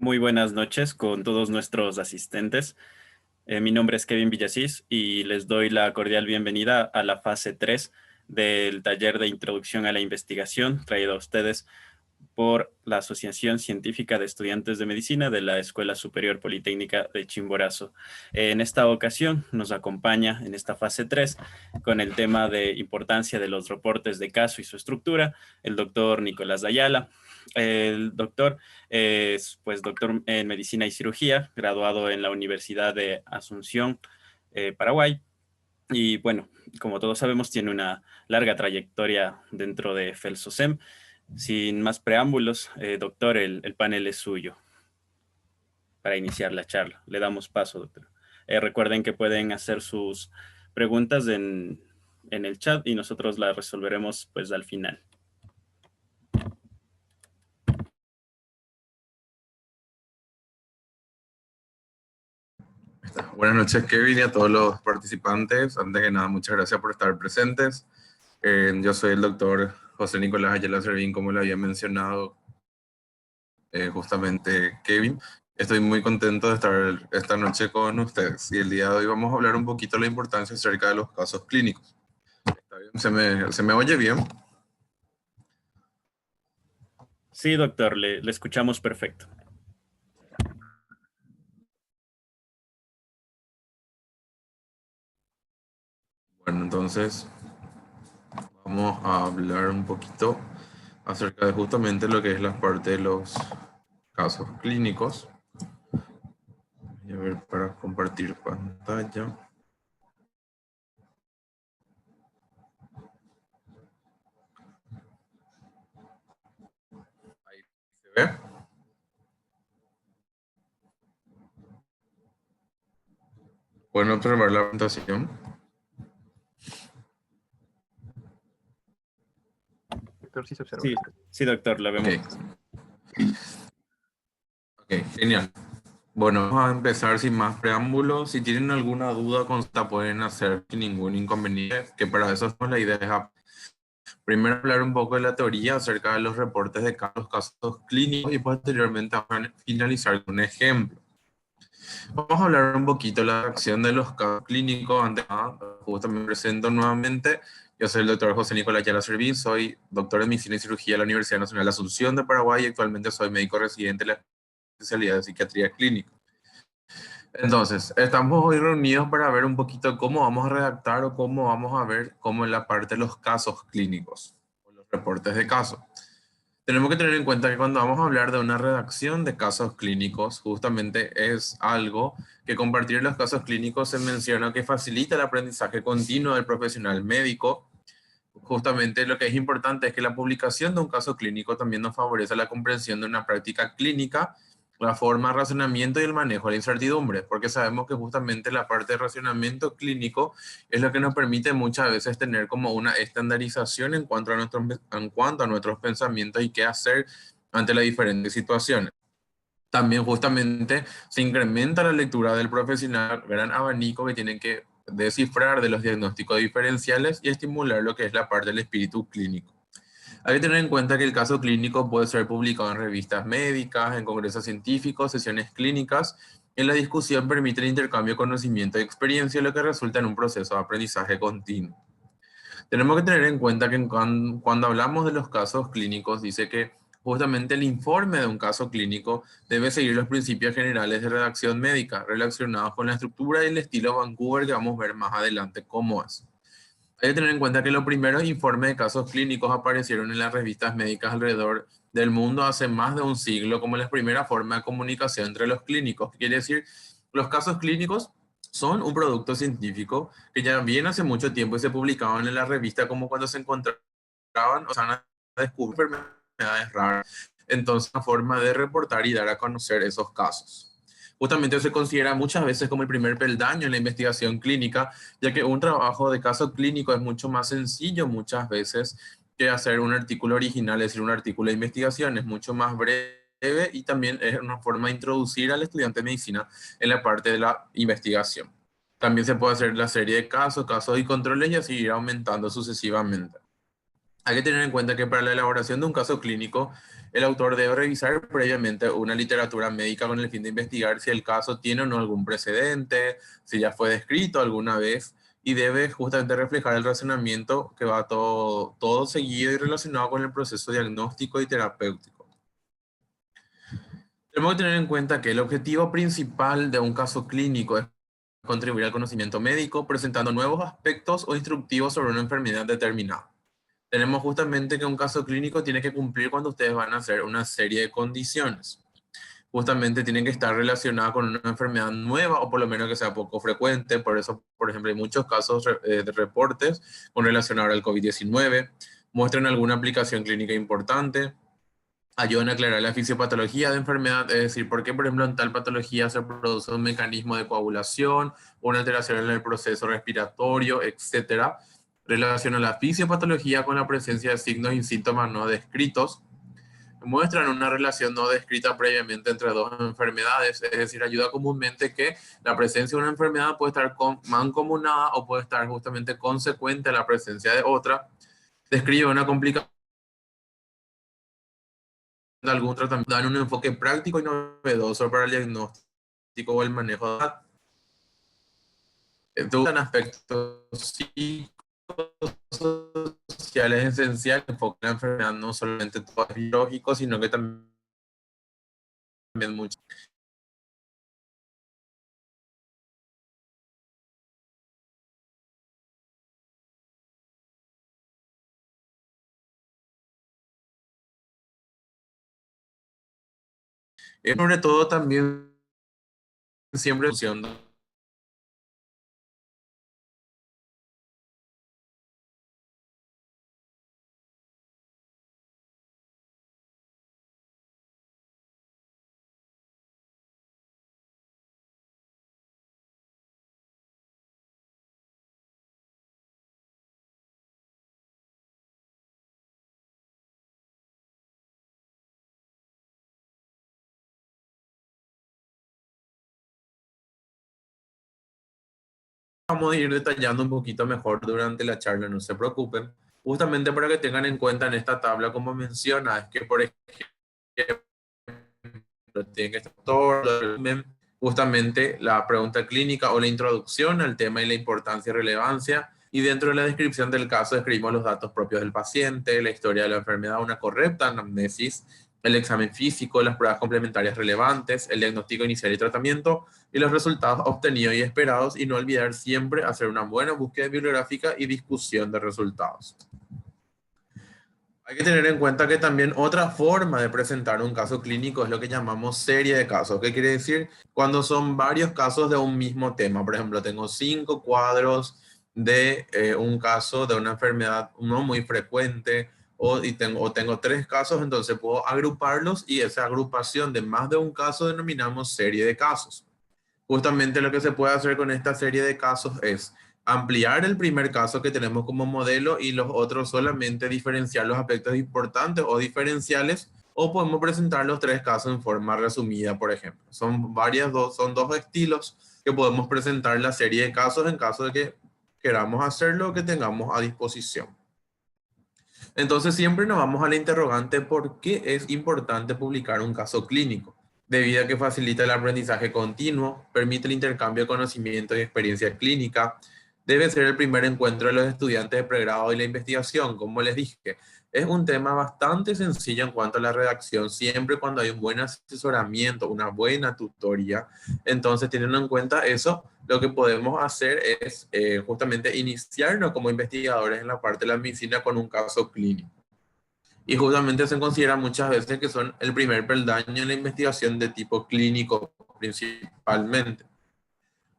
Muy buenas noches con todos nuestros asistentes. Mi nombre es Kevin Villasís y les doy la cordial bienvenida a la fase 3 del taller de introducción a la investigación traído a ustedes por la Asociación Científica de Estudiantes de Medicina de la Escuela Superior Politécnica de Chimborazo. En esta ocasión nos acompaña en esta fase 3 con el tema de importancia de los reportes de caso y su estructura, el doctor Nicolás Ayala. El doctor es doctor en Medicina y Cirugía, graduado en la Universidad de Asunción, Paraguay. Y bueno, como todos sabemos, tiene una larga trayectoria dentro de FELSOSEM. Sin más preámbulos, doctor, el panel es suyo para iniciar la charla. Le damos paso, doctor. Recuerden que pueden hacer sus preguntas en el chat y nosotros las resolveremos pues al final. Buenas noches, Kevin, y a todos los participantes. Antes que nada, muchas gracias por estar presentes. Yo soy el doctor José Nicolás Ayala Servín, como le había mencionado justamente Kevin. Estoy muy contento de estar esta noche con ustedes. Y el día de hoy vamos a hablar un poquito de la importancia acerca de los casos clínicos. ¿Está bien? ¿Se me oye bien? Sí, doctor, le escuchamos perfecto. Bueno, entonces vamos a hablar un poquito acerca de justamente lo que es la parte de los casos clínicos. Voy a ver para compartir pantalla. Ahí se ve. Pueden observar la presentación. Doctor, sí se observa. Sí, sí, doctor, la vemos. Ok, genial. Bueno, vamos a empezar sin más preámbulos. Si tienen alguna duda o consulta, pueden hacer sin ningún inconveniente, que para eso es la idea. Primero hablar un poco de la teoría acerca de los reportes de los casos clínicos y posteriormente finalizar con un ejemplo. Vamos a hablar un poquito de la acción de los casos clínicos. Antes de nada, justo me presento nuevamente. Yo soy el doctor José Nicolás Ayala Servín, soy doctor en Medicina y Cirugía de la Universidad Nacional de Asunción de Paraguay y actualmente soy médico residente de la especialidad de Psiquiatría Clínica. Entonces, estamos hoy reunidos para ver un poquito cómo vamos a redactar o cómo vamos a ver cómo es la parte de los casos clínicos, o los reportes de casos. Tenemos que tener en cuenta que cuando vamos a hablar de una redacción de casos clínicos, justamente es algo que compartir los casos clínicos se menciona que facilita el aprendizaje continuo del profesional médico. Justamente lo que es importante es que la publicación de un caso clínico también nos favorece la comprensión de una práctica clínica, la forma de razonamiento y el manejo de la incertidumbre, porque sabemos que justamente la parte de racionamiento clínico es lo que nos permite muchas veces tener como una estandarización en cuanto a nuestros pensamientos y qué hacer ante las diferentes situaciones. También justamente se incrementa la lectura del profesional, gran abanico que tiene que descifrar de los diagnósticos diferenciales y estimular lo que es la parte del espíritu clínico. Hay que tener en cuenta que el caso clínico puede ser publicado en revistas médicas, en congresos científicos, sesiones clínicas. En la discusión permite el intercambio de conocimiento y experiencia, lo que resulta en un proceso de aprendizaje continuo. Tenemos que tener en cuenta que cuando hablamos de los casos clínicos, dice que justamente el informe de un caso clínico debe seguir los principios generales de redacción médica relacionados con la estructura y el estilo Vancouver que vamos a ver más adelante cómo es. Hay que tener en cuenta que los primeros informes de casos clínicos aparecieron en las revistas médicas alrededor del mundo hace más de un siglo como la primera forma de comunicación entre los clínicos. Quiere decir, los casos clínicos son un producto científico que ya viene hace mucho tiempo y se publicaban en la revista como cuando se encontraban, o sea, descubrir enfermedades raras. Entonces, una forma de reportar y dar a conocer esos casos. Justamente se considera muchas veces como el primer peldaño en la investigación clínica, ya que un trabajo de caso clínico es mucho más sencillo muchas veces que hacer un artículo original, es decir, un artículo de investigación, es mucho más breve y también es una forma de introducir al estudiante de medicina en la parte de la investigación. También se puede hacer la serie de casos y controles y así ir aumentando sucesivamente. Hay que tener en cuenta que para la elaboración de un caso clínico, el autor debe revisar previamente una literatura médica con el fin de investigar si el caso tiene o no algún precedente, si ya fue descrito alguna vez, y debe justamente reflejar el razonamiento que va todo seguido y relacionado con el proceso diagnóstico y terapéutico. Tenemos que tener en cuenta que el objetivo principal de un caso clínico es contribuir al conocimiento médico presentando nuevos aspectos o instructivos sobre una enfermedad determinada. Tenemos justamente que un caso clínico tiene que cumplir cuando ustedes van a hacer una serie de condiciones. Justamente tienen que estar relacionadas con una enfermedad nueva o por lo menos que sea poco frecuente. Por eso, por ejemplo, hay muchos casos de reportes con relación ahora al COVID-19, muestran alguna aplicación clínica importante, ayudan a aclarar la fisiopatología de enfermedad, es decir, por qué, por ejemplo, en tal patología se produce un mecanismo de coagulación, una alteración en el proceso respiratorio, etcétera. Relaciona la fisiopatología con la presencia de signos y síntomas no descritos. Muestran una relación no descrita previamente entre dos enfermedades, es decir, ayuda comúnmente que la presencia de una enfermedad puede estar mancomunada o puede estar justamente consecuente a la presencia de otra. Describe una complicación de algún tratamiento, dan un enfoque práctico y novedoso para el diagnóstico o el manejo de un aspectos psicosociales esenciales, enfoque en la enfermedad no solamente todo es biológico, sino que también mucho. Sobre todo también siempre funcionando. Vamos a ir detallando un poquito mejor durante la charla, no se preocupen. Justamente para que tengan en cuenta en esta tabla, como menciona, es que por ejemplo, tienen que estar justamente la pregunta clínica o la introducción al tema y la importancia y relevancia. Y dentro de la descripción del caso escribimos los datos propios del paciente, la historia de la enfermedad, una correcta anamnesis, el examen físico, las pruebas complementarias relevantes, el diagnóstico inicial y tratamiento y los resultados obtenidos y esperados, y no olvidar siempre hacer una buena búsqueda bibliográfica y discusión de resultados. Hay que tener en cuenta que también otra forma de presentar un caso clínico es lo que llamamos serie de casos. ¿Qué quiere decir? Cuando son varios casos de un mismo tema. Por ejemplo, tengo 5 cuadros de un caso de una enfermedad no muy frecuente o tengo 3 casos, entonces puedo agruparlos y esa agrupación de más de un caso denominamos serie de casos. Justamente lo que se puede hacer con esta serie de casos es ampliar el primer caso que tenemos como modelo y los otros solamente diferenciar los aspectos importantes o diferenciales, o podemos presentar los 3 casos en forma resumida, por ejemplo. Son dos estilos que podemos presentar la serie de casos en caso de que queramos hacerlo o que tengamos a disposición. Entonces siempre nos vamos a la interrogante: ¿por qué es importante publicar un caso clínico? Debido a que facilita el aprendizaje continuo, permite el intercambio de conocimiento y experiencia clínica, debe ser el primer encuentro de los estudiantes de pregrado y la investigación. Como les dije, es un tema bastante sencillo en cuanto a la redacción, siempre cuando hay un buen asesoramiento, una buena tutoría. Entonces, teniendo en cuenta eso, lo que podemos hacer es justamente iniciarnos como investigadores en la parte de la medicina con un caso clínico. Y justamente se considera muchas veces que son el primer peldaño en la investigación de tipo clínico principalmente.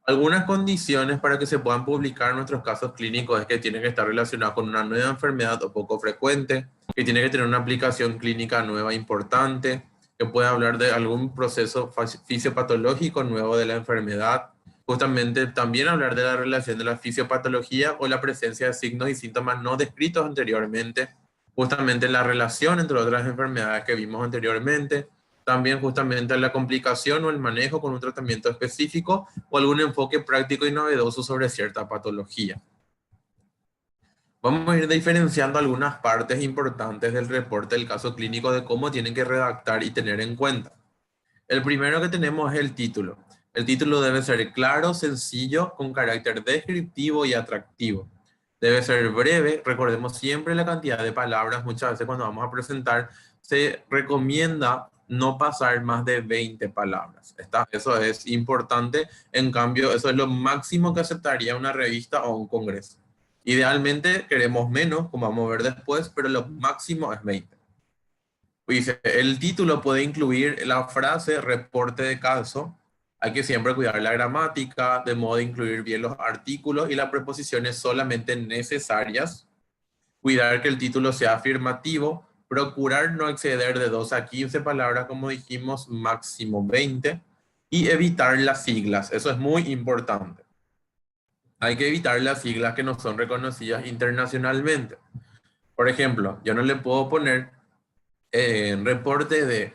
Algunas condiciones para que se puedan publicar nuestros casos clínicos es que tienen que estar relacionados con una nueva enfermedad o poco frecuente, que tiene que tener una aplicación clínica nueva importante, que pueda hablar de algún proceso fisiopatológico nuevo de la enfermedad. Justamente también hablar de la relación de la fisiopatología o la presencia de signos y síntomas no descritos anteriormente. Justamente la relación entre otras enfermedades que vimos anteriormente. También justamente la complicación o el manejo con un tratamiento específico o algún enfoque práctico y novedoso sobre cierta patología. Vamos a ir diferenciando algunas partes importantes del reporte del caso clínico de cómo tienen que redactar y tener en cuenta. El primero que tenemos es el título. El título debe ser claro, sencillo, con carácter descriptivo y atractivo. Debe ser breve, recordemos siempre la cantidad de palabras. Muchas veces cuando vamos a presentar se recomienda no pasar más de 20 palabras. Eso es importante, en cambio eso es lo máximo que aceptaría una revista o un congreso. Idealmente queremos menos, como vamos a ver después, pero lo máximo es 20. Dice, el título puede incluir la frase reporte de caso. Hay que siempre cuidar la gramática, de modo de incluir bien los artículos y las preposiciones solamente necesarias. Cuidar que el título sea afirmativo. Procurar no exceder de 2 a 15 palabras, como dijimos, máximo 20. Y evitar las siglas. Eso es muy importante. Hay que evitar las siglas que no son reconocidas internacionalmente. Por ejemplo, yo no le puedo poner reporte de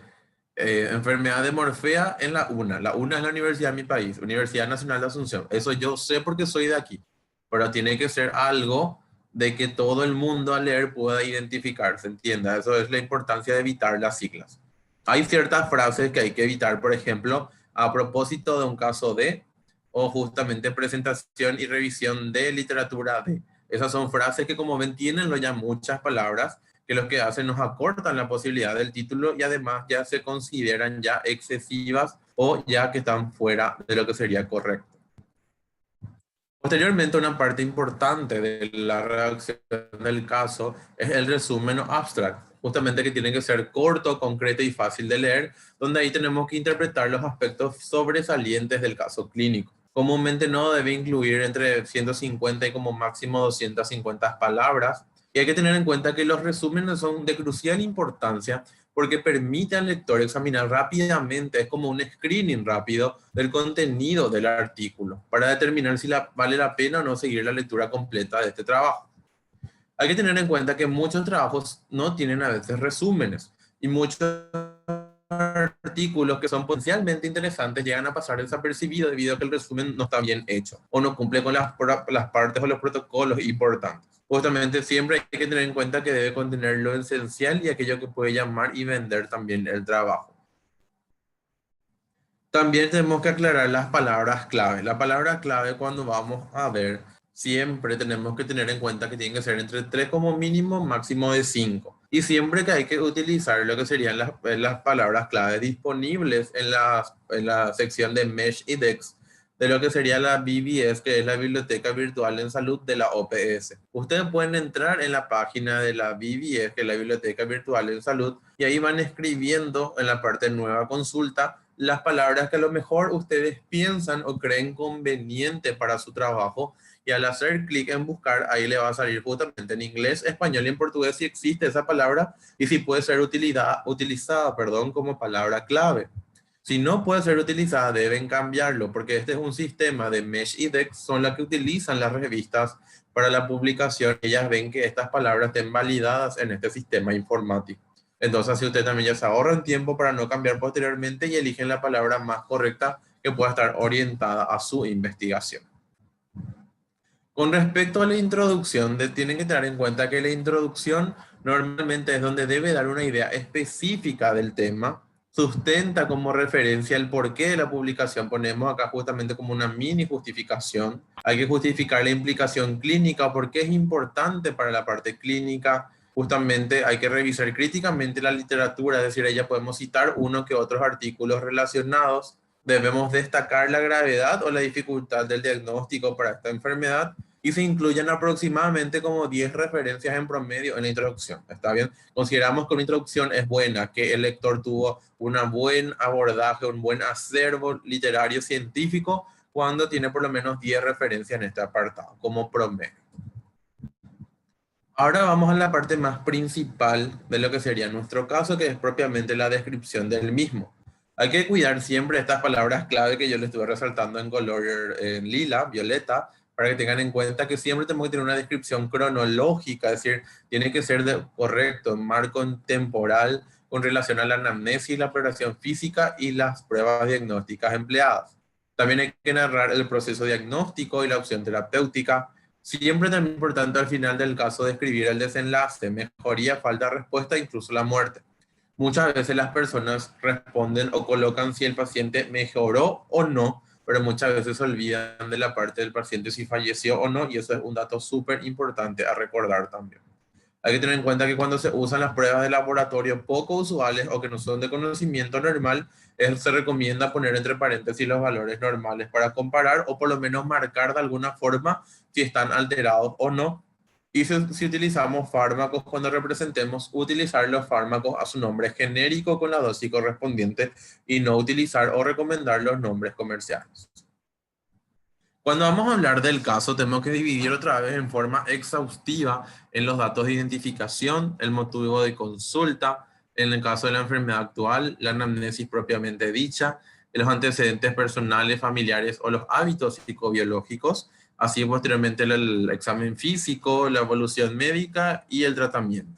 enfermedad de Morfea en la UNA. La UNA es la universidad de mi país, Universidad Nacional de Asunción. Eso yo sé porque soy de aquí, pero tiene que ser algo de que todo el mundo al leer pueda identificar, ¿se entienda? Eso es la importancia de evitar las siglas. Hay ciertas frases que hay que evitar, por ejemplo, a propósito de un caso de, o justamente presentación y revisión de literatura de. Esas son frases que, como ven, tienen ya muchas palabras que lo que hacen nos acortan la posibilidad del título y además ya se consideran ya excesivas o ya que están fuera de lo que sería correcto. Posteriormente, una parte importante de la redacción del caso es el resumen o abstract, justamente que tiene que ser corto, concreto y fácil de leer, donde ahí tenemos que interpretar los aspectos sobresalientes del caso clínico. Comúnmente no debe incluir entre 150 y como máximo 250 palabras. Y hay que tener en cuenta que los resúmenes son de crucial importancia porque permite al lector examinar rápidamente, es como un screening rápido del contenido del artículo para determinar si vale la pena o no seguir la lectura completa de este trabajo. Hay que tener en cuenta que muchos trabajos no tienen a veces resúmenes y muchos artículos que son potencialmente interesantes llegan a pasar desapercibidos debido a que el resumen no está bien hecho o no cumple con las partes o los protocolos importantes. Justamente siempre hay que tener en cuenta que debe contener lo esencial y aquello que puede llamar y vender también el trabajo. También tenemos que aclarar las palabras clave. La palabra clave cuando vamos a ver, siempre tenemos que tener en cuenta que tienen que ser entre 3 como mínimo, máximo de 5. Y siempre que hay que utilizar lo que serían las palabras clave disponibles en la sección de Mesh Index de lo que sería la BVS, que es la Biblioteca Virtual en Salud de la OPS. Ustedes pueden entrar en la página de la BVS, que es la Biblioteca Virtual en Salud, y ahí van escribiendo en la parte nueva consulta las palabras que a lo mejor ustedes piensan o creen conveniente para su trabajo, y al hacer clic en buscar, ahí le va a salir justamente en inglés, español y en portugués si existe esa palabra y si puede ser utilizada como palabra clave. Si no puede ser utilizada, deben cambiarlo, porque este es un sistema de Mesh Index, son las que utilizan las revistas para la publicación. Ellas ven que estas palabras estén validadas en este sistema informático. Entonces, si usted también ya se ahorran tiempo para no cambiar posteriormente y eligen la palabra más correcta que pueda estar orientada a su investigación. Con respecto a la introducción, tienen que tener en cuenta que la introducción normalmente es donde debe dar una idea específica del tema, sustenta como referencia el porqué de la publicación, ponemos acá justamente como una mini justificación. Hay que justificar la implicación clínica, porque es importante para la parte clínica. Justamente hay que revisar críticamente la literatura, es decir, ya podemos citar uno que otros artículos relacionados. Debemos destacar la gravedad o la dificultad del diagnóstico para esta enfermedad y se incluyen aproximadamente como 10 referencias en promedio en la introducción. ¿Está bien? Consideramos que una introducción es buena, que el lector tuvo un buen abordaje, un buen acervo literario científico cuando tiene por lo menos 10 referencias en este apartado, como promedio. Ahora vamos a la parte más principal de lo que sería nuestro caso, que es propiamente la descripción del mismo. Hay que cuidar siempre estas palabras clave que yo les estuve resaltando en color lila, violeta, para que tengan en cuenta que siempre tenemos que tener una descripción cronológica, es decir, tiene que ser correcto, en marco temporal, con relación a la anamnesis, la exploración física y las pruebas diagnósticas empleadas. También hay que narrar el proceso diagnóstico y la opción terapéutica, Siempre también es importante al final del caso describir el desenlace, mejoría, falta de respuesta, incluso la muerte. Muchas veces las personas responden o colocan si el paciente mejoró o no, pero muchas veces se olvidan de la parte del paciente si falleció o no, y eso es un dato súper importante a recordar también. Hay que tener en cuenta que cuando se usan las pruebas de laboratorio poco usuales o que no son de conocimiento normal, se recomienda poner entre paréntesis los valores normales para comparar o por lo menos marcar de alguna forma si están alterados o no. Y si utilizamos fármacos, cuando representemos, utilizar los fármacos a su nombre genérico con la dosis correspondiente y no utilizar o recomendar los nombres comerciales. Cuando vamos a hablar del caso, tenemos que dividir otra vez en forma exhaustiva en los datos de identificación, el motivo de consulta, en el caso de la enfermedad actual, la anamnesis propiamente dicha, los antecedentes personales, familiares o los hábitos psicobiológicos, así posteriormente el examen físico, la evolución médica y el tratamiento.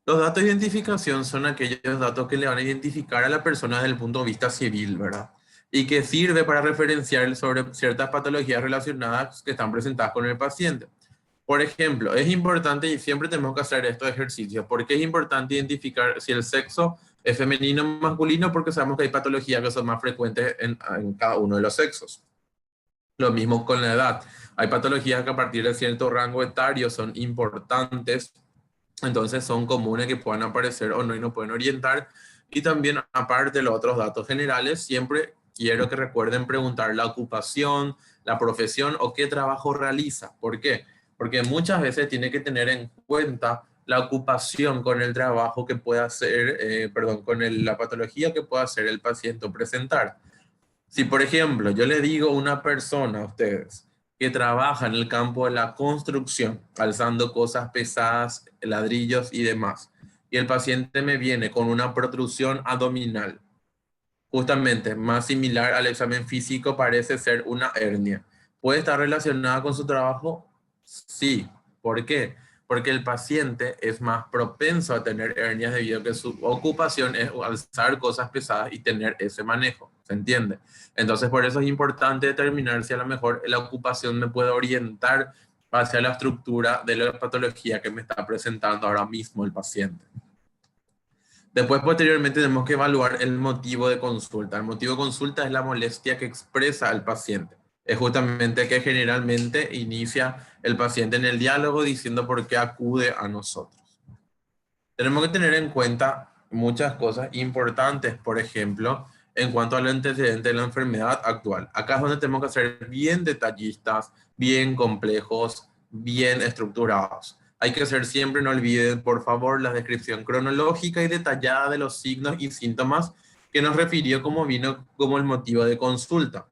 Los datos de identificación son aquellos datos que le van a identificar a la persona desde el punto de vista civil, ¿verdad? Y que sirve para referenciar sobre ciertas patologías relacionadas que están presentadas con el paciente. Por ejemplo, es importante, y siempre tenemos que hacer estos ejercicios, porque es importante identificar si el sexo es femenino o masculino, porque sabemos que hay patologías que son más frecuentes en cada uno de los sexos. Lo mismo con la edad. Hay patologías que a partir de cierto rango etario son importantes, entonces son comunes que puedan aparecer o no y nos pueden orientar. Y también, aparte de los otros datos generales, siempre quiero que recuerden preguntar la ocupación, la profesión o qué trabajo realiza. ¿Por qué? Porque muchas veces tiene que tener en cuenta la ocupación con el trabajo que pueda hacer, con la patología que pueda hacer el paciente o presentar. Si, por ejemplo, yo le digo a una persona a ustedes que trabaja en el campo de la construcción, alzando cosas pesadas, ladrillos y demás, y el paciente me viene con una protrusión abdominal, justamente más similar al examen físico, parece ser una hernia. ¿Puede estar relacionada con su trabajo? Sí. ¿Por qué? Porque el paciente es más propenso a tener hernias debido a que su ocupación es alzar cosas pesadas y tener ese manejo. ¿Se entiende? Entonces, por eso es importante determinar si a lo mejor la ocupación me puede orientar hacia la estructura de la patología que me está presentando ahora mismo el paciente. Después, posteriormente, tenemos que evaluar el motivo de consulta. El motivo de consulta es la molestia que expresa el paciente. Es justamente que generalmente inicia el paciente en el diálogo diciendo por qué acude a nosotros. Tenemos que tener en cuenta muchas cosas importantes, por ejemplo, en cuanto al antecedente de la enfermedad actual. Acá es donde tenemos que ser bien detallistas, bien complejos, bien estructurados. Hay que ser siempre, no olviden, por favor, la descripción cronológica y detallada de los signos y síntomas que nos refirió como vino como el motivo de consulta.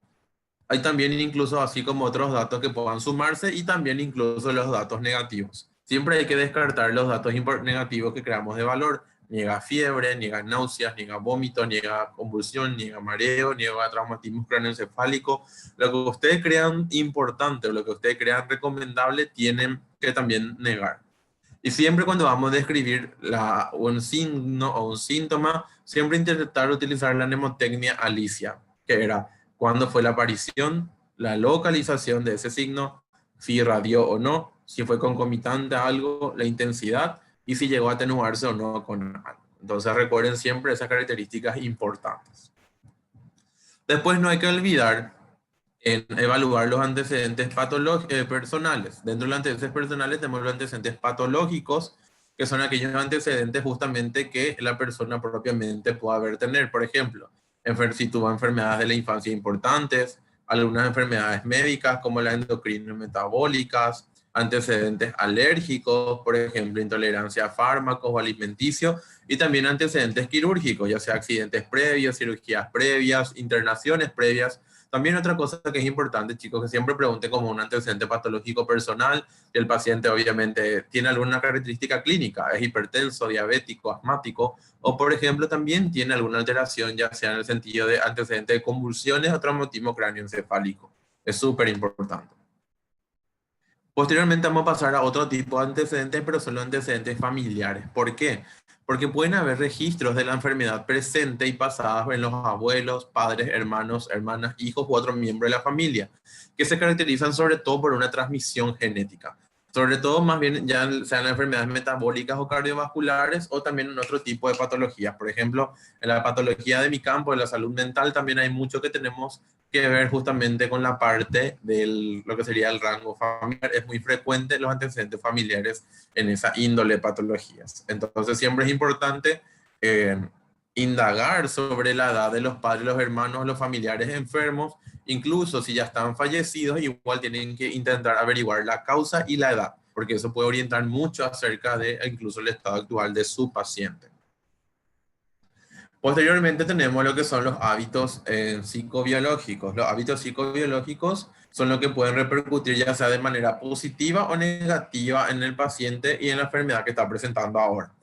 Hay también incluso así como otros datos que puedan sumarse y también incluso los datos negativos. Siempre hay que descartar los datos negativos que creamos de valor. Niega fiebre, niega náuseas, niega vómito, niega convulsión, niega mareo, niega traumatismo craneoencefálico. Lo que ustedes crean importante o lo que ustedes crean recomendable tienen que también negar. Y siempre cuando vamos a describir un signo o un síntoma, siempre intentar utilizar la mnemotecnia Alicia, que era cuándo fue la aparición, la localización de ese signo, si irradió o no, si fue concomitante a algo, la intensidad y si llegó a atenuarse o no con algo. Entonces recuerden siempre esas características importantes. Después no hay que olvidar en evaluar los antecedentes personales. Dentro de los antecedentes personales tenemos los antecedentes patológicos, que son aquellos antecedentes justamente que la persona propiamente pueda haber tener. Por ejemplo, si tuvo enfermedades de la infancia importantes, algunas enfermedades médicas como las endocrino-metabólicas, antecedentes alérgicos, por ejemplo, intolerancia a fármacos o alimenticios, y también antecedentes quirúrgicos, ya sea accidentes previos, cirugías previas, internaciones previas. También otra cosa que es importante, chicos, que siempre pregunten como un antecedente patológico personal, que el paciente obviamente tiene alguna característica clínica, es hipertenso, diabético, asmático, o por ejemplo también tiene alguna alteración, ya sea en el sentido de antecedente de convulsiones o traumatismo cráneoencefálico. Es súper importante. Posteriormente vamos a pasar a otro tipo de antecedentes, pero son los antecedentes familiares. ¿Por qué? Porque pueden haber registros de la enfermedad presente y pasadas en los abuelos, padres, hermanos, hermanas, hijos u otros miembros de la familia, que se caracterizan sobre todo por una transmisión genética. Sobre todo, más bien, ya sean enfermedades metabólicas o cardiovasculares o también en otro tipo de patologías. Por ejemplo, en la patología de mi campo, de la salud mental, también hay mucho que tenemos que ver justamente con la parte de lo que sería el rango familiar. Es muy frecuente los antecedentes familiares en esa índole de patologías. Entonces siempre es importante eh, indagar sobre la edad de los padres, los hermanos, los familiares enfermos, incluso si ya están fallecidos, igual tienen que intentar averiguar la causa y la edad, porque eso puede orientar mucho acerca de incluso el estado actual de su paciente. Posteriormente tenemos lo que son los hábitos psicobiológicos. Los hábitos psicobiológicos son lo que pueden repercutir ya sea de manera positiva o negativa en el paciente y en la enfermedad que está presentando ahora.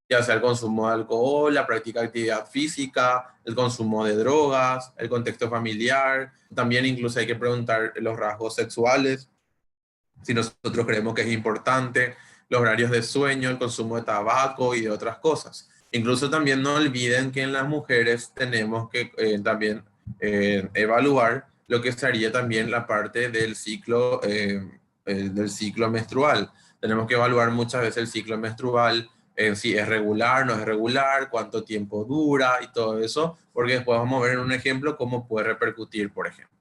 Ya sea el consumo de alcohol, la práctica de actividad física, el consumo de drogas, el contexto familiar. También incluso hay que preguntar los rasgos sexuales, si nosotros creemos que es importante, los horarios de sueño, el consumo de tabaco y de otras cosas. Incluso también no olviden que en las mujeres tenemos que también evaluar lo que sería también la parte del ciclo menstrual. Tenemos que evaluar muchas veces el ciclo menstrual, si es regular, no es regular, cuánto tiempo dura y todo eso, porque después vamos a ver en un ejemplo cómo puede repercutir, por ejemplo.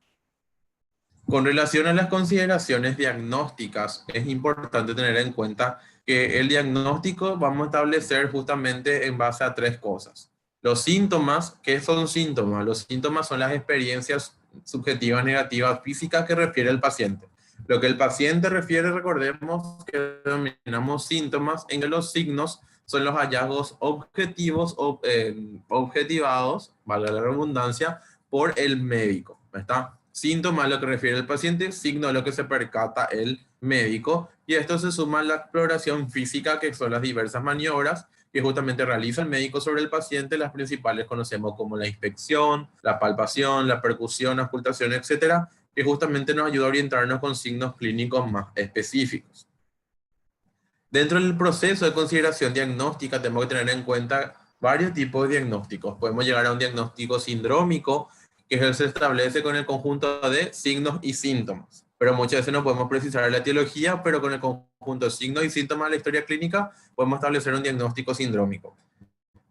Con relación a las consideraciones diagnósticas, es importante tener en cuenta que el diagnóstico vamos a establecer justamente en base a tres cosas. Los síntomas, ¿qué son síntomas? Los síntomas son las experiencias subjetivas negativas físicas que refiere el paciente. Lo que el paciente refiere, recordemos que denominamos síntomas, en que los signos son los hallazgos objetivos, objetivados, valga la redundancia, por el médico. ¿Está? Síntoma a lo que refiere el paciente, signo a lo que se percata el médico, y esto se suma a la exploración física, que son las diversas maniobras que justamente realiza el médico sobre el paciente. Las principales conocemos como la inspección, la palpación, la percusión, la ocultación, etcétera, que justamente nos ayuda a orientarnos con signos clínicos más específicos. Dentro del proceso de consideración diagnóstica tenemos que tener en cuenta varios tipos de diagnósticos. Podemos llegar a un diagnóstico sindrómico, que se establece con el conjunto de signos y síntomas. Pero muchas veces no podemos precisar la etiología, pero con el conjunto de signos y síntomas de la historia clínica podemos establecer un diagnóstico sindrómico.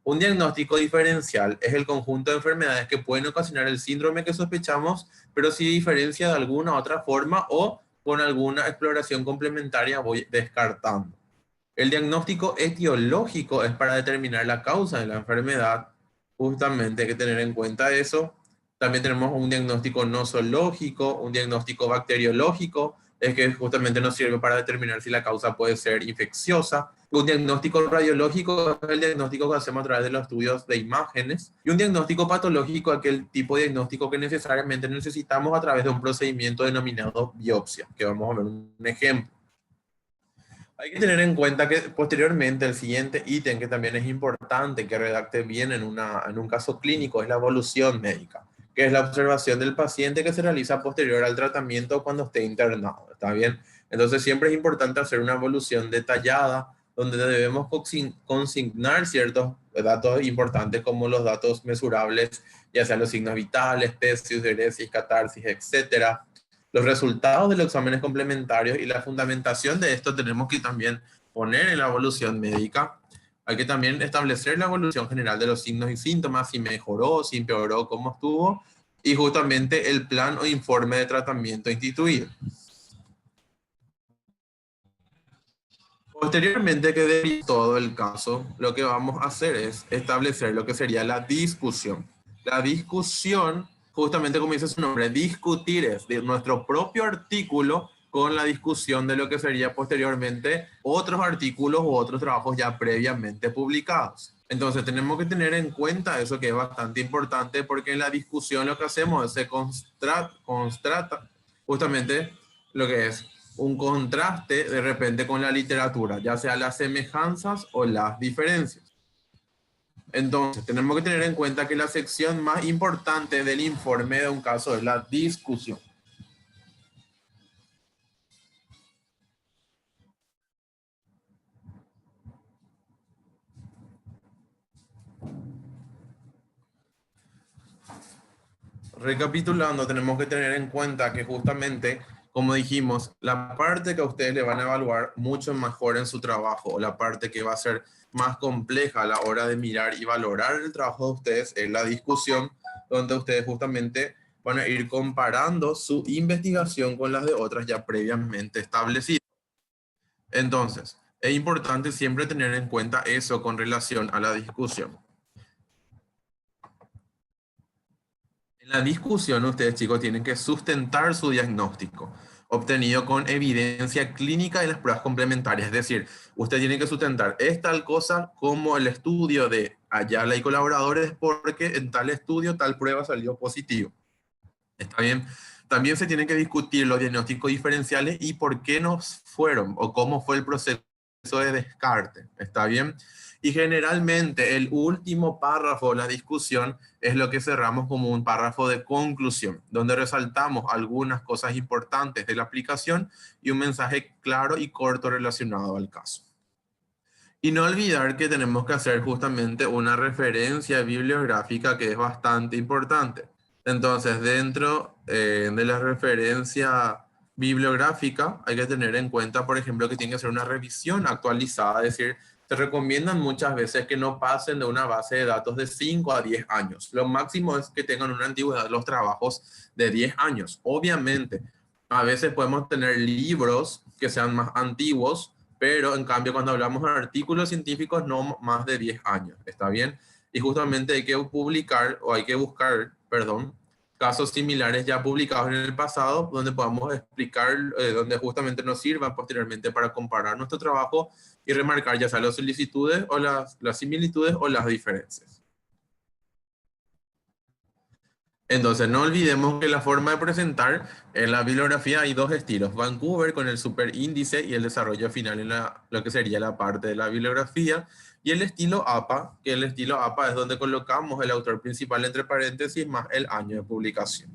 Un diagnóstico diferencial es el conjunto de enfermedades que pueden ocasionar el síndrome que sospechamos, pero si diferencia de alguna otra forma o con alguna exploración complementaria voy descartando. El diagnóstico etiológico es para determinar la causa de la enfermedad. Justamente hay que tener en cuenta eso. También tenemos un diagnóstico nosológico, un diagnóstico bacteriológico, es que justamente nos sirve para determinar si la causa puede ser infecciosa. Un diagnóstico radiológico es el diagnóstico que hacemos a través de los estudios de imágenes. Y un diagnóstico patológico, aquel tipo de diagnóstico que necesariamente necesitamos a través de un procedimiento denominado biopsia, que vamos a ver un ejemplo. Hay que tener en cuenta que posteriormente el siguiente ítem que también es importante que redacte bien en un caso clínico es la evolución médica, que es la observación del paciente que se realiza posterior al tratamiento cuando esté internado. ¿Está bien? Entonces siempre es importante hacer una evolución detallada donde debemos consignar ciertos datos importantes como los datos mesurables, ya sean los signos vitales, PESIUS, diuresis, catarsis, etcétera, los resultados de los exámenes complementarios y la fundamentación de esto tenemos que también poner en la evolución médica. Hay que también establecer la evolución general de los signos y síntomas, si mejoró, si empeoró, cómo estuvo, y justamente el plan o informe de tratamiento instituido. Posteriormente que de todo el caso, lo que vamos a hacer es establecer lo que sería la discusión. La discusión, justamente como dice su nombre, discutir es de nuestro propio artículo con la discusión de lo que sería posteriormente otros artículos u otros trabajos ya previamente publicados. Entonces tenemos que tener en cuenta eso, que es bastante importante, porque en la discusión lo que hacemos es se constrata justamente lo que es un contraste de repente con la literatura, ya sea las semejanzas o las diferencias. Entonces, tenemos que tener en cuenta que la sección más importante del informe de un caso es la discusión. recapitulando, tenemos que tener en cuenta que justamente, como dijimos, la parte que a ustedes le van a evaluar mucho mejor en su trabajo, o la parte que va a ser más compleja a la hora de mirar y valorar el trabajo de ustedes, es la discusión, donde ustedes justamente van a ir comparando su investigación con las de otras ya previamente establecidas. Entonces, es importante siempre tener en cuenta eso con relación a la discusión. En la discusión, ustedes, chicos, tienen que sustentar su diagnóstico obtenido con evidencia clínica y las pruebas complementarias. Es decir, usted tiene que sustentar es tal cosa como el estudio de Ayala y colaboradores porque en tal estudio tal prueba salió positivo. ¿Está bien? También se tienen que discutir los diagnósticos diferenciales y por qué nos fueron o cómo fue el proceso de descarte. ¿Está bien? Y generalmente el último párrafo de la discusión es lo que cerramos como un párrafo de conclusión, donde resaltamos algunas cosas importantes de la aplicación y un mensaje claro y corto relacionado al caso. Y no olvidar que tenemos que hacer justamente una referencia bibliográfica que es bastante importante. Entonces, dentro de la referencia bibliográfica hay que tener en cuenta, por ejemplo, que tiene que ser una revisión actualizada, es decir, se recomiendan muchas veces que no pasen de una base de datos de 5 a 10 años. Lo máximo es que tengan una antigüedad los trabajos de 10 años. Obviamente, a veces podemos tener libros que sean más antiguos, pero en cambio cuando hablamos de artículos científicos no más de 10 años, ¿está bien? Y justamente hay que publicar o hay que buscar, perdón, casos similares ya publicados en el pasado donde podamos explicar, donde justamente nos sirvan posteriormente para comparar nuestro trabajo y remarcar ya sea las solicitudes o las similitudes o las diferencias. Entonces, no olvidemos que la forma de presentar en la bibliografía hay dos estilos. Vancouver con el superíndice y el desarrollo final en lo que sería la parte de la bibliografía. Y el estilo APA, que el estilo APA es donde colocamos el autor principal entre paréntesis más el año de publicación.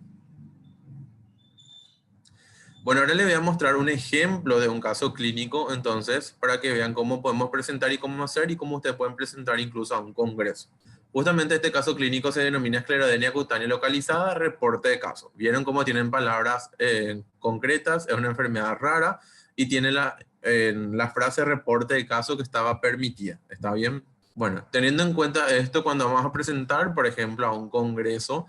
Bueno, ahora les voy a mostrar un ejemplo de un caso clínico, entonces, para que vean cómo podemos presentar y cómo hacer y cómo ustedes pueden presentar incluso a un congreso. Justamente este caso clínico se denomina esclerodenia cutánea localizada, reporte de caso. Vieron cómo tienen palabras concretas, es una enfermedad rara y tiene la frase reporte de caso que estaba permitida. ¿Está bien? Bueno, teniendo en cuenta esto, cuando vamos a presentar, por ejemplo, a un congreso,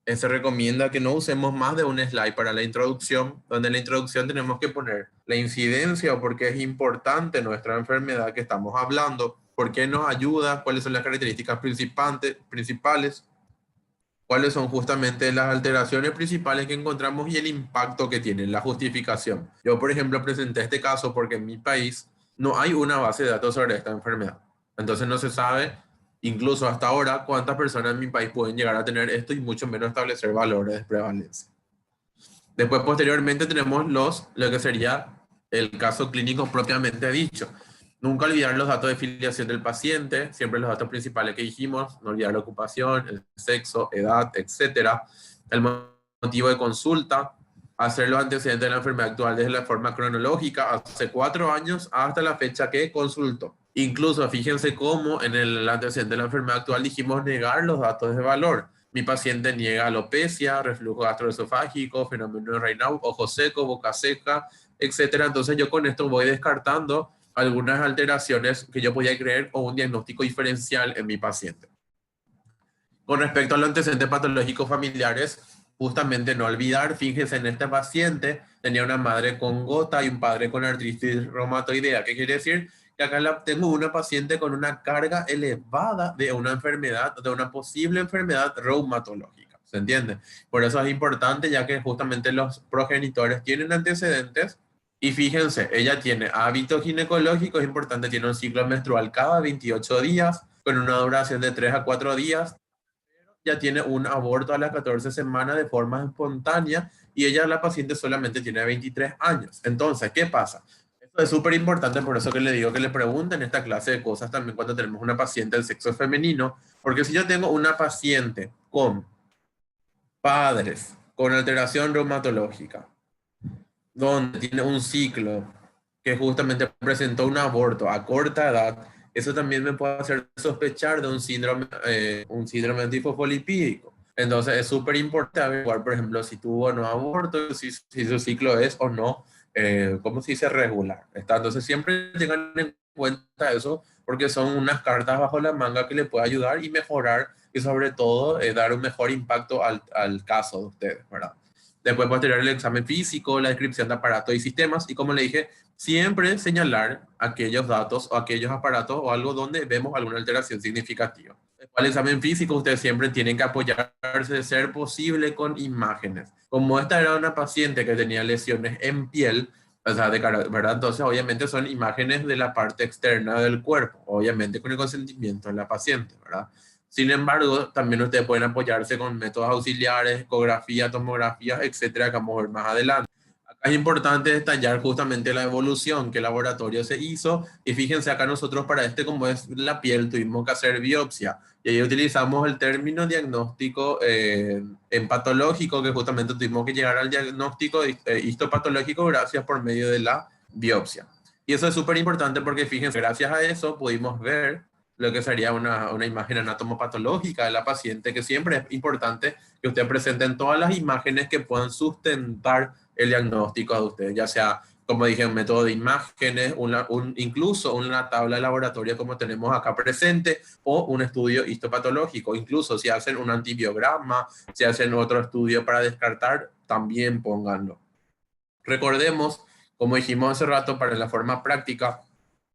se recomienda que no usemos más de un slide para la introducción, donde en la introducción tenemos que poner la incidencia o por qué es importante nuestra enfermedad que estamos hablando, por qué nos ayuda, cuáles son las características principales, cuáles son justamente las alteraciones principales que encontramos y el impacto que tiene, la justificación. Yo, por ejemplo, presenté este caso porque en mi país no hay una base de datos sobre esta enfermedad. Entonces no se sabe, incluso hasta ahora, cuántas personas en mi país pueden llegar a tener esto y mucho menos establecer valores de prevalencia. Después, posteriormente, tenemos lo que sería el caso clínico propiamente dicho. Nunca olvidar los datos de filiación del paciente, siempre los datos principales que dijimos, no olvidar la ocupación, el sexo, edad, etcétera, el motivo de consulta, hacer los antecedentes de la enfermedad actual desde la forma cronológica, hace 4 años hasta la fecha que consultó. Incluso fíjense cómo en el antecedente de la enfermedad actual dijimos negar los datos de valor. Mi paciente niega alopecia, reflujo gastroesofágico, fenómeno de Raynaud, ojo seco, boca seca, etcétera. Entonces yo con esto voy descartando algunas alteraciones que yo podía creer o un diagnóstico diferencial en mi paciente. Con respecto a los antecedentes patológicos familiares, justamente no olvidar, fíjense en este paciente, tenía una madre con gota y un padre con artritis reumatoidea. ¿Qué quiere decir? Que acá tengo una paciente con una carga elevada de una enfermedad, de una posible enfermedad reumatológica. ¿Se entiende? Por eso es importante, ya que justamente los progenitores tienen antecedentes. Y fíjense, ella tiene hábitos ginecológicos, es importante, tiene un ciclo menstrual cada 28 días, con una duración de 3 a 4 días. Ya tiene un aborto a las 14 semanas de forma espontánea y ella, la paciente, solamente tiene 23 años. Entonces, ¿qué pasa? Esto es súper importante, por eso que le digo que le pregunten esta clase de cosas también cuando tenemos una paciente del sexo femenino, porque si yo tengo una paciente con padres con alteración reumatológica, donde tiene un ciclo que justamente presentó un aborto a corta edad, eso también me puede hacer sospechar de un síndrome antifosfolipídico. Entonces es súper importante averiguar, por ejemplo, si tuvo o no aborto, si su ciclo es o no, ¿cómo se dice? Regular. ¿Está? Entonces siempre tengan en cuenta eso, porque son unas cartas bajo la manga que le puede ayudar y mejorar, y sobre todo dar un mejor impacto al caso de ustedes, ¿verdad? Después posterior el examen físico, la descripción de aparatos y sistemas, y como le dije, siempre señalar aquellos datos o aquellos aparatos o algo donde vemos alguna alteración significativa. Para el examen físico, ustedes siempre tienen que apoyarse de ser posible con imágenes. Como esta era una paciente que tenía lesiones en piel, o sea, ¿verdad? Entonces, obviamente son imágenes de la parte externa del cuerpo, obviamente con el consentimiento de la paciente, ¿verdad? Sin embargo, también ustedes pueden apoyarse con métodos auxiliares, ecografía, tomografía, etcétera, que vamos a ver más adelante. Acá es importante detallar justamente la evolución que el laboratorio se hizo, y fíjense acá nosotros para como es la piel, tuvimos que hacer biopsia, y ahí utilizamos el término diagnóstico en patológico, que justamente tuvimos que llegar al diagnóstico histopatológico gracias por medio de la biopsia. Y eso es súper importante porque fíjense, gracias a eso pudimos ver lo que sería una imagen anatomopatológica de la paciente, que siempre es importante que usted presente en todas las imágenes que puedan sustentar el diagnóstico de usted, ya sea, como dije, un método de imágenes, incluso una tabla de laboratorio como tenemos acá presente, o un estudio histopatológico. Incluso si hacen un antibiograma, si hacen otro estudio para descartar, también pónganlo. Recordemos, como dijimos hace rato, para la forma práctica,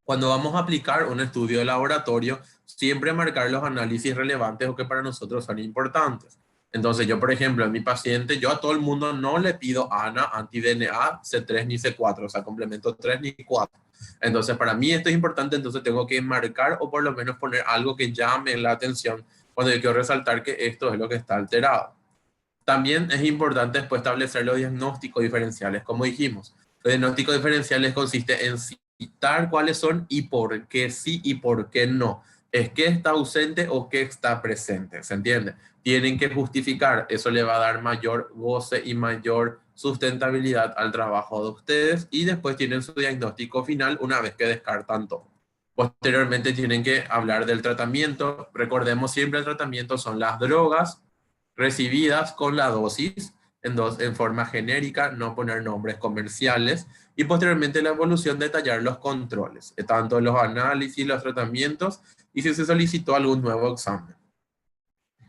cuando vamos a aplicar un estudio de laboratorio, siempre marcar los análisis relevantes o que para nosotros son importantes. Entonces, yo, por ejemplo, en mi paciente, yo a todo el mundo no le pido ANA, anti-DNA, C3 ni C4, o sea, complemento 3 ni 4. Entonces, para mí esto es importante, entonces tengo que marcar o por lo menos poner algo que llame la atención cuando yo quiero resaltar que esto es lo que está alterado. También es importante después establecer los diagnósticos diferenciales, como dijimos. Los diagnósticos diferenciales consiste en citar cuáles son y por qué sí y por qué no. Es qué está ausente o qué está presente, ¿se entiende? Tienen que justificar, eso le va a dar mayor goce y mayor sustentabilidad al trabajo de ustedes, y después tienen su diagnóstico final una vez que descartan todo. Posteriormente tienen que hablar del tratamiento. Recordemos siempre el tratamiento son las drogas recibidas con la dosis en forma genérica, no poner nombres comerciales, y posteriormente la evolución detallar los controles, tanto los análisis, los tratamientos y si se solicitó algún nuevo examen.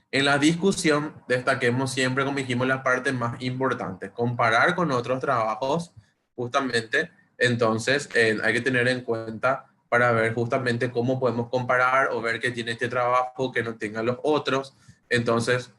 En la discusión destaquemos siempre, como dijimos, las partes más importantes, comparar con otros trabajos, justamente, entonces hay que tener en cuenta para ver justamente cómo podemos comparar o ver qué tiene este trabajo que no tengan los otros. Entonces,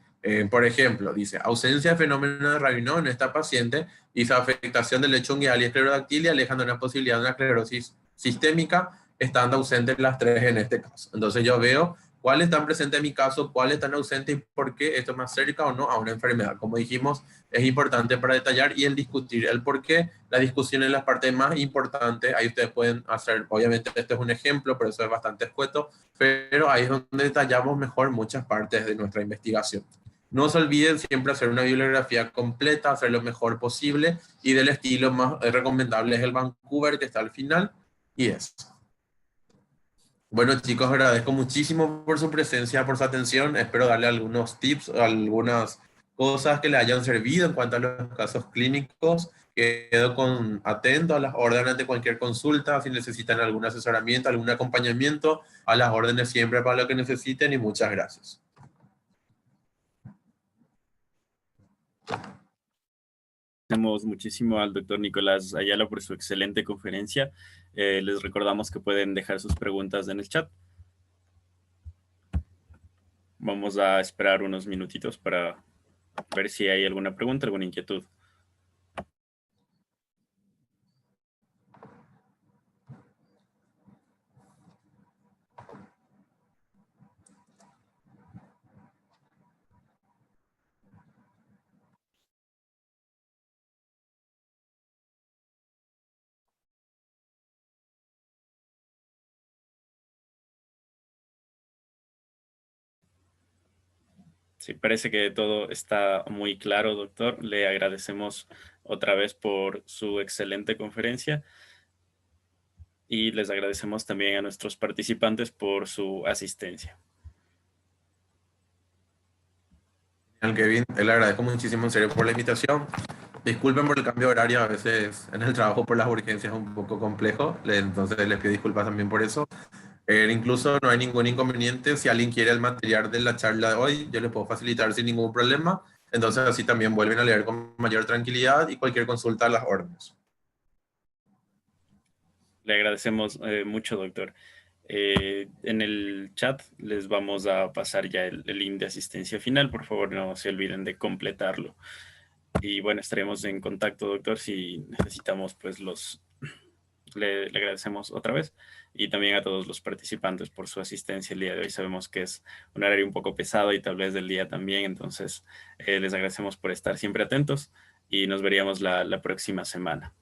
por ejemplo, dice, ausencia de fenómeno de Raynaud en esta paciente, dice afectación del lecho unguial y esclerodáctil, alejando una posibilidad de una esclerosis sistémica, estando ausentes las tres en este caso. Entonces yo veo cuáles están presentes en mi caso, cuáles están ausentes y por qué esto me acerca o no a una enfermedad. Como dijimos, es importante para detallar y el discutir el por qué. La discusión es la parte más importante. Ahí ustedes pueden hacer, obviamente este es un ejemplo, pero eso es bastante escueto, pero ahí es donde detallamos mejor muchas partes de nuestra investigación. No se olviden siempre hacer una bibliografía completa, hacer lo mejor posible, y del estilo más recomendable es el Vancouver, que está al final, y eso. Bueno, chicos, agradezco muchísimo por su presencia, por su atención. Espero darle algunos tips, algunas cosas que le hayan servido en cuanto a los casos clínicos. Quedo atento a las órdenes de cualquier consulta, si necesitan algún asesoramiento, algún acompañamiento, a las órdenes siempre para lo que necesiten, y muchas gracias. Agradecemos muchísimo al doctor Nicolás Ayala por su excelente conferencia. Les recordamos que pueden dejar sus preguntas en el chat. Vamos a esperar unos minutitos para ver si hay alguna pregunta, alguna inquietud. Sí, parece que todo está muy claro, doctor. Le agradecemos otra vez por su excelente conferencia y les agradecemos también a nuestros participantes por su asistencia. Kevin, le agradezco muchísimo en serio por la invitación. Disculpen por el cambio de horario, a veces en el trabajo por las urgencias es un poco complejo, entonces les pido disculpas también por eso. Incluso no hay ningún inconveniente, si alguien quiere el material de la charla de hoy, yo le puedo facilitar sin ningún problema, entonces así también vuelven a leer con mayor tranquilidad y cualquier consulta a las órdenes. Le agradecemos mucho, doctor. En el chat les vamos a pasar ya el link de asistencia final. Por favor, no se olviden de completarlo. Y bueno, estaremos en contacto, doctor, si necesitamos, pues le agradecemos otra vez. Y también a todos los participantes por su asistencia el día de hoy. Sabemos que es un horario un poco pesado y tal vez del día también. Entonces, les agradecemos por estar siempre atentos y nos veríamos la próxima semana.